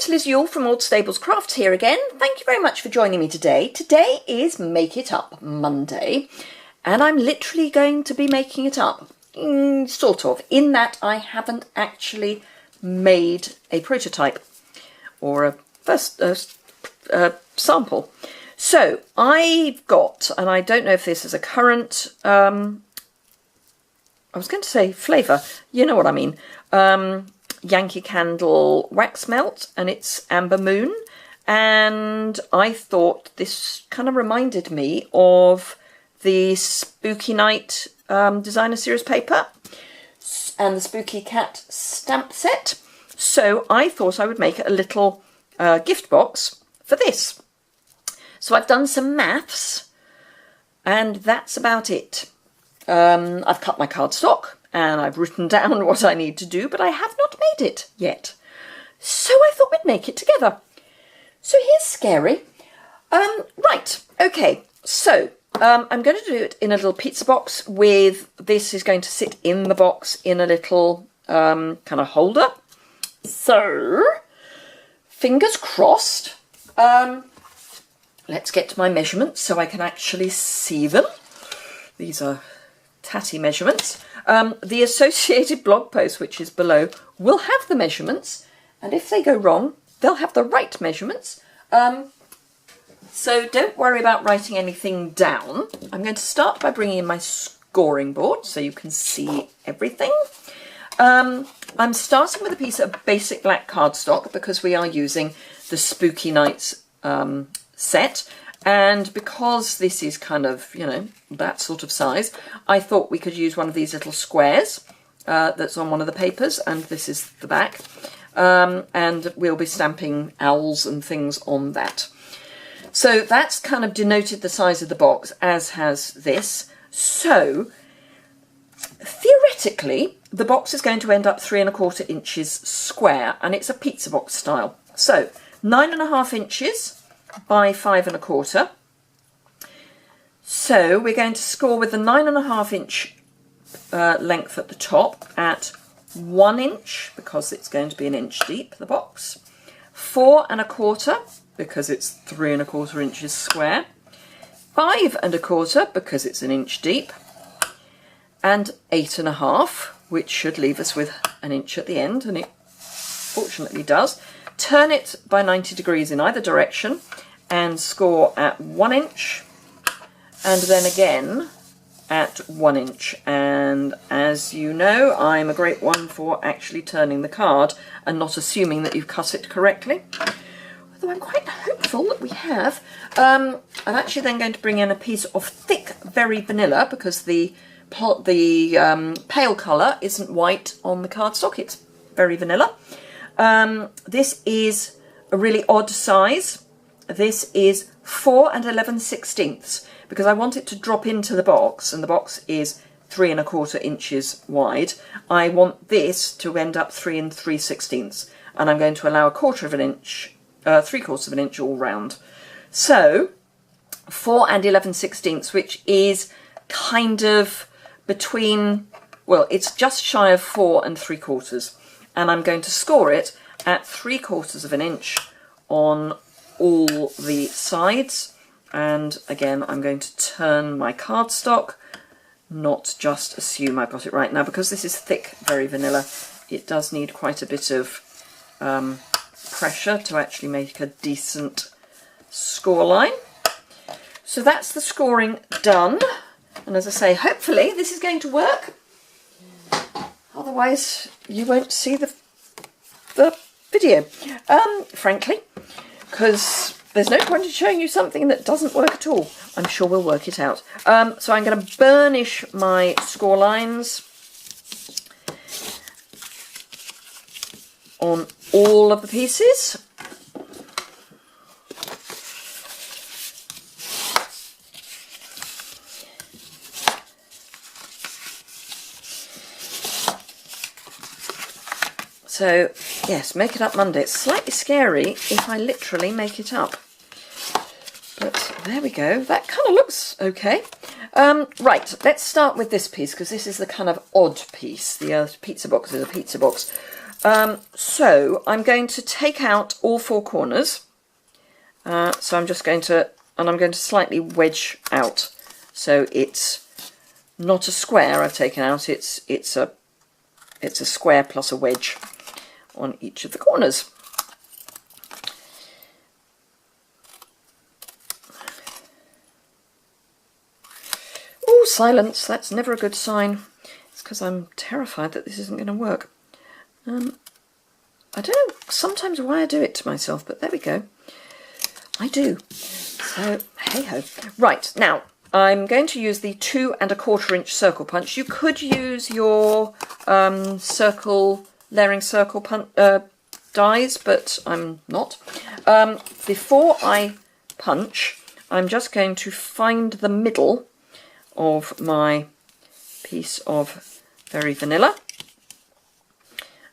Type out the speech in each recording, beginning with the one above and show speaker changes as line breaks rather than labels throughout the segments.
it's Liz Yuille from Old Stables Crafts here again. Thank you very much for joining me today. Today is Make It Up Monday, and I'm literally going to be making it up, sort of, in that I haven't actually made a prototype or a first sample. So I've got, and I don't know if this is a current, I was going to say flavour, you know what I mean, Yankee Candle wax melt, and it's Amber Moon, and I thought this kind of reminded me of the Spooky Night designer series paper and the Spooky Cat stamp set. So I thought I would make a little gift box for this. So I've done some maths, and that's about it. I've cut my cardstock and I've written down what I need to do, but I have not made it yet. So I thought we'd make it together. So here's scary. Right, okay, so I'm going to do it in a little pizza box with, this is going to sit in the box in a little kind of holder. So, fingers crossed. Let's get to my measurements so I can actually see them. These are tatty measurements. The associated blog post, which is below, will have the measurements, and if they go wrong, they'll have the right measurements. So don't worry about writing anything down. I'm going to start by bringing in my scoring board so you can see everything. I'm starting with a piece of basic black cardstock because we are using the Spooky Nights set. And because this is kind of, you know, that sort of size, I thought we could use one of these little squares that's on one of the papers, and this is the back. And we'll be stamping owls and things on that. So that's kind of denoted the size of the box, as has this. So theoretically, the box is going to end up 3 1/4 inches square, and it's a pizza box style. So 9 1/2 inches by 5 1/4. So we're going to score with the 9 1/2 inch length at the top at 1 inch, because it's going to be an inch deep, the box. 4 1/4, because it's 3 1/4 inches square. 5 1/4, because it's an inch deep. And 8 1/2, which should leave us with an inch at the end, and it fortunately does. Turn it by 90 degrees in either direction and score at 1 inch, and then again at 1 inch. And as you know, I'm a great one for actually turning the card and not assuming that you've cut it correctly. Although I'm quite hopeful that we have. I'm actually then going to bring in a piece of thick Very Vanilla, because the pale colour isn't white on the cardstock, it's Very Vanilla. This is a really odd size. This is 4 11/16, because I want it to drop into the box, and the box is 3 1/4 inches wide. I want this to end up 3 3/16, and I'm going to allow 1/4 inch, 3/4 of an inch all round. So 4 11/16, which is kind of between, well, it's just shy of 4 3/4, and I'm going to score it at 3/4 of an inch on all the sides. And again, I'm going to turn my cardstock, not just assume I've got it right. Now, because this is thick Very Vanilla, it does need quite a bit of pressure to actually make a decent score line. So that's the scoring done. And as I say, hopefully this is going to work. Otherwise, you won't see the video, frankly, because there's no point in showing you something that doesn't work at all. I'm sure we'll work it out. So I'm going to burnish my score lines on all of the pieces. So, yes, Make It Up Monday. It's slightly scary if I literally make it up. But there we go. That kind of looks okay. Right, let's start with this piece, because this is the kind of odd piece. The pizza box is a pizza box. So I'm going to take out all 4 corners. So I'm just going to, and I'm going to slightly wedge out. So it's not a square I've taken out, it's a square plus a wedge on each of the corners. Oh, silence, that's never a good sign. It's because I'm terrified that this isn't going to work. I don't know sometimes why I do it to myself, but there we go. I do. So, hey-ho. Right, now, I'm going to use the 2 1/4 inch circle punch. You could use your layering circle dies, but I'm not. Before I punch, I'm just going to find the middle of my piece of Very Vanilla,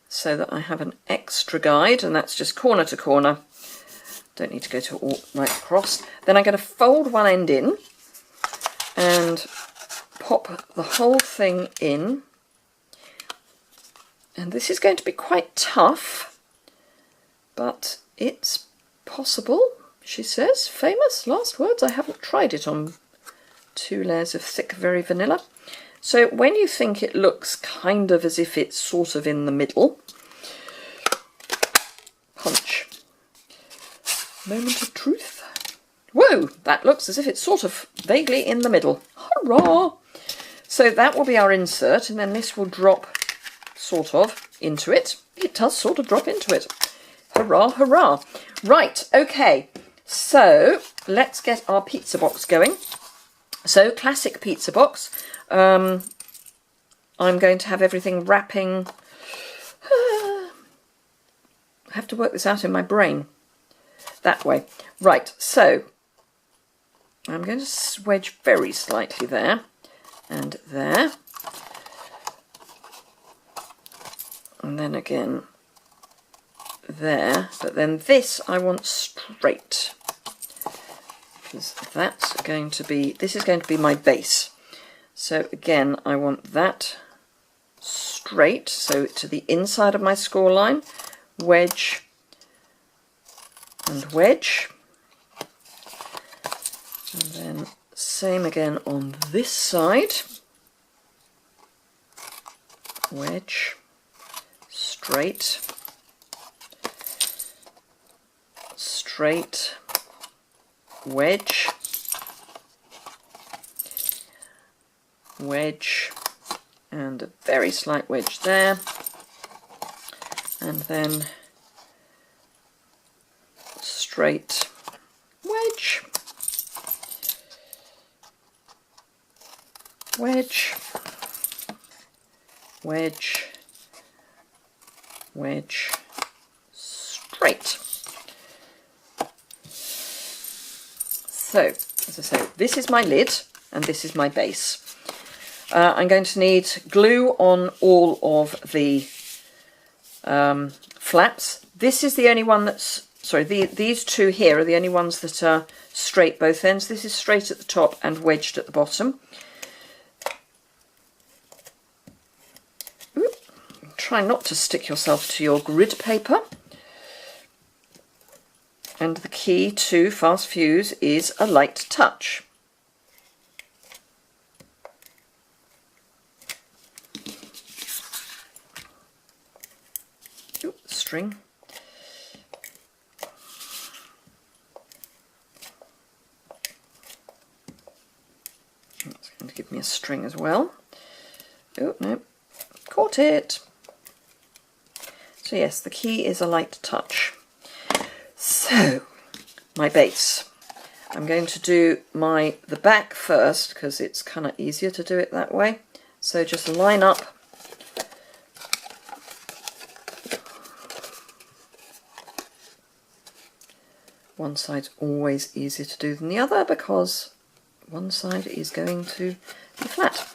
so that I have an extra guide, and that's just corner to corner. Don't need to go to all right across. Then I'm going to fold one end in and pop the whole thing in. And this is going to be quite tough, but it's possible, she says. Famous last words. I haven't tried it on 2 layers of thick Very Vanilla. So when you think it looks kind of as if it's sort of in the middle, punch. Moment of truth. Whoa, that looks as if it's sort of vaguely in the middle. Hurrah! So that will be our insert, and then this will drop sort of into it. It does sort of drop into it. Hurrah, hurrah. Right, okay. So let's get our pizza box going. So classic pizza box. I'm going to have everything wrapping. I have to work this out in my brain. That way. Right, so I'm going to wedge very slightly there and there. And then again there. But then this I want straight, because that's going to be, this is going to be my base. So again, I want that straight, so to the inside of my score line, wedge and wedge. And then same again on this side, wedge, straight, straight, wedge, wedge, and a very slight wedge there, and then straight, wedge, wedge, wedge, wedge, straight. So, as I say, this is my lid and this is my base. I'm going to need glue on all of the flaps. This is the only one that's, sorry, these 2 here are the only ones that are straight both ends. This is straight at the top and wedged at the bottom. Ooh, try not to stick yourself to your grid paper. And the key to fast fuse is a light touch. Ooh, string. It's going to give me a string as well. Oh, no, caught it. So yes, the key is a light touch. So, my base. I'm going to do the back first because it's kind of easier to do it that way. So just line up one side's always easier to do than the other because one side is going to be flat.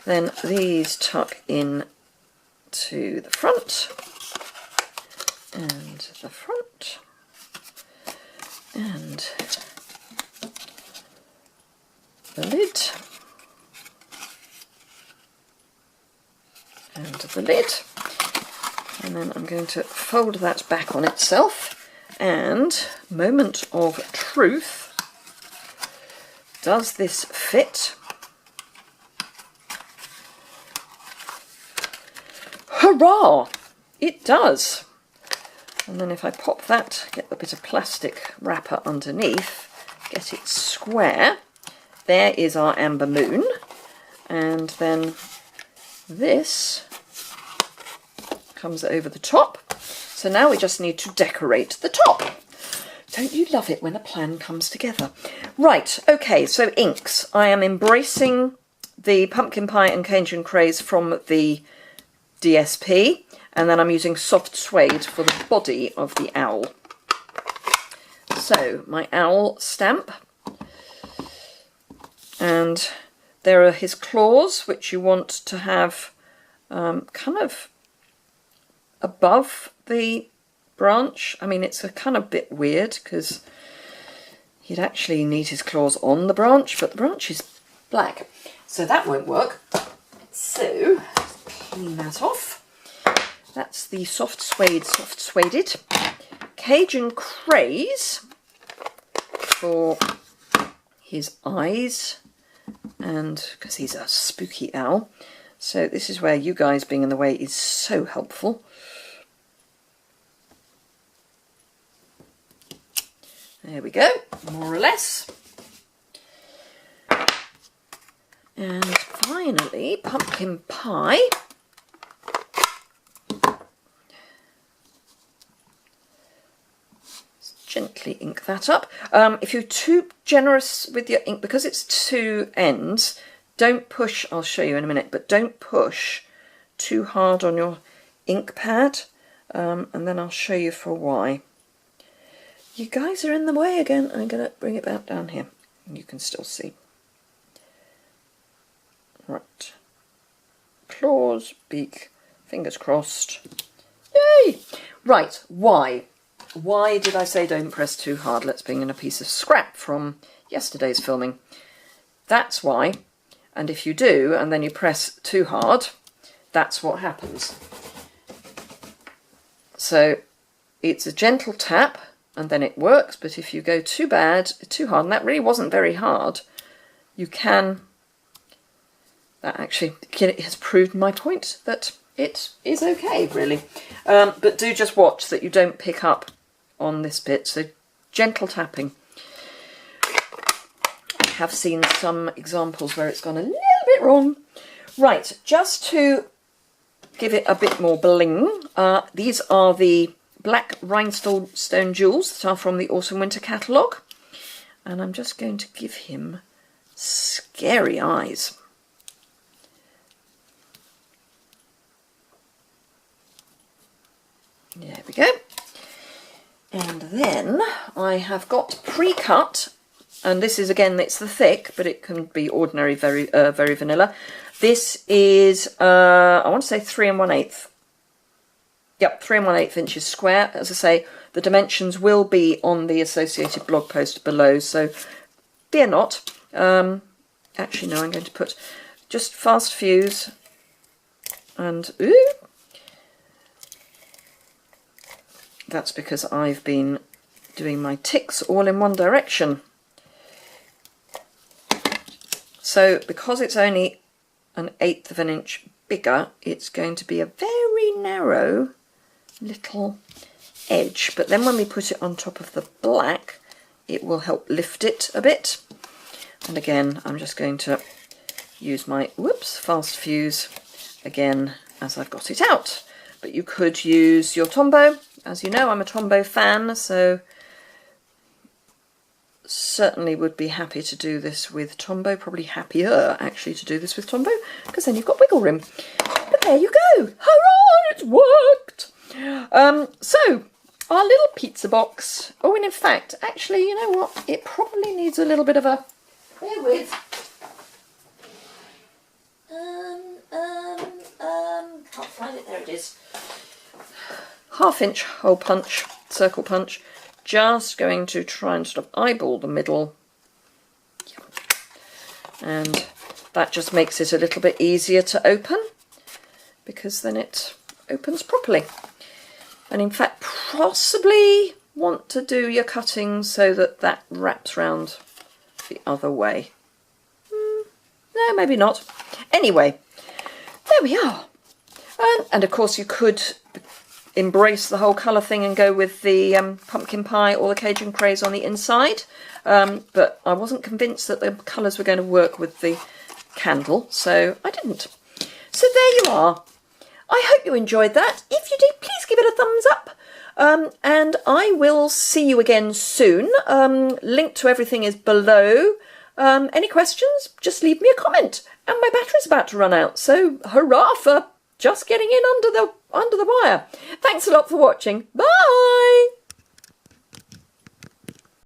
Then these tuck in to the front and the front. And the lid, and the lid, And then I'm going to fold that back on itself, and moment of truth, does this fit? Hurrah! It does. And then if I pop that, get the bit of plastic wrapper underneath, get it square, there is our amber moon. And then this comes over the top. So now we just need to decorate the top. Don't you love it when a plan comes together? Right, okay, so inks. I am embracing the pumpkin pie and Cajun craze from the DSP, and then I'm using soft suede for the body of the owl. So my owl stamp, and there are his claws, which you want to have kind of above the branch. I mean, it's a kind of bit weird because he'd actually need his claws on the branch, but the branch is black, so that won't work. So clean that off. That's the soft sueded Cajun craze for his eyes, and because he's a spooky owl. So this is where you guys being in the way is so helpful. There we go, more or less. And finally, pumpkin pie. Gently ink that up. If you're too generous with your ink, because it's two ends, don't push, I'll show you in a minute, but don't push too hard on your ink pad, and then I'll show you for why. You guys are in the way again. I'm going to bring it back down here, and you can still see. Right. Claws, beak, fingers crossed. Yay! Right, why? Why did I say don't press too hard? Let's bring in a piece of scrap from yesterday's filming. That's why. And if you do, and then you press too hard, that's what happens. So it's a gentle tap, and then it works, but if you go too hard, and that really wasn't very hard, you can, that actually has proved my point that it is okay, really. But do just watch that you don't pick up on this bit, so gentle tapping. I have seen some examples where it's gone a little bit wrong. Right, just to give it a bit more bling, these are the black rhinestone jewels that are from the Autumn Winter catalogue, and I'm just going to give him scary eyes. There we go. And then I have got pre-cut, and this is, again, it's the thick, but it can be ordinary, very vanilla. This is, I want to say 3 1/8. Yep, 3 1/8 inches square. As I say, the dimensions will be on the associated blog post below, so fear not. Actually, no, I'm going to put just fast fuse, and ooh, that's because I've been doing my ticks all in one direction. So because it's only 1/8 of an inch bigger, it's going to be a very narrow little edge, but then when we put it on top of the black, it will help lift it a bit. And again, I'm just going to use my fast fuse again as I've got it out. But you could use your Tombow. As you know, I'm a Tombow fan, so certainly would be happy to do this with Tombow. Probably happier actually to do this with Tombow, because then you've got wiggle room. But there you go. Hurrah! It's worked. So our little pizza box. Oh, and in fact, actually, you know what? It probably needs a little bit of a. Bear with. Can't find it. There it is. 1/2 inch hole punch, circle punch. Just going to try and sort of eyeball the middle. And that just makes it a little bit easier to open, because then it opens properly. And in fact, possibly want to do your cutting so that that wraps round the other way. No, maybe not. Anyway, there we are. And of course you could embrace the whole colour thing and go with the pumpkin pie or the Cajun craze on the inside. But I wasn't convinced that the colours were going to work with the candle, so I didn't. So there you are. I hope you enjoyed that. If you did, please give it a thumbs up. And I will see you again soon. Link to everything is below. Any questions? Just leave me a comment. And my battery's about to run out, so hurrah for just getting in under the wire. Thanks a lot for watching. Bye!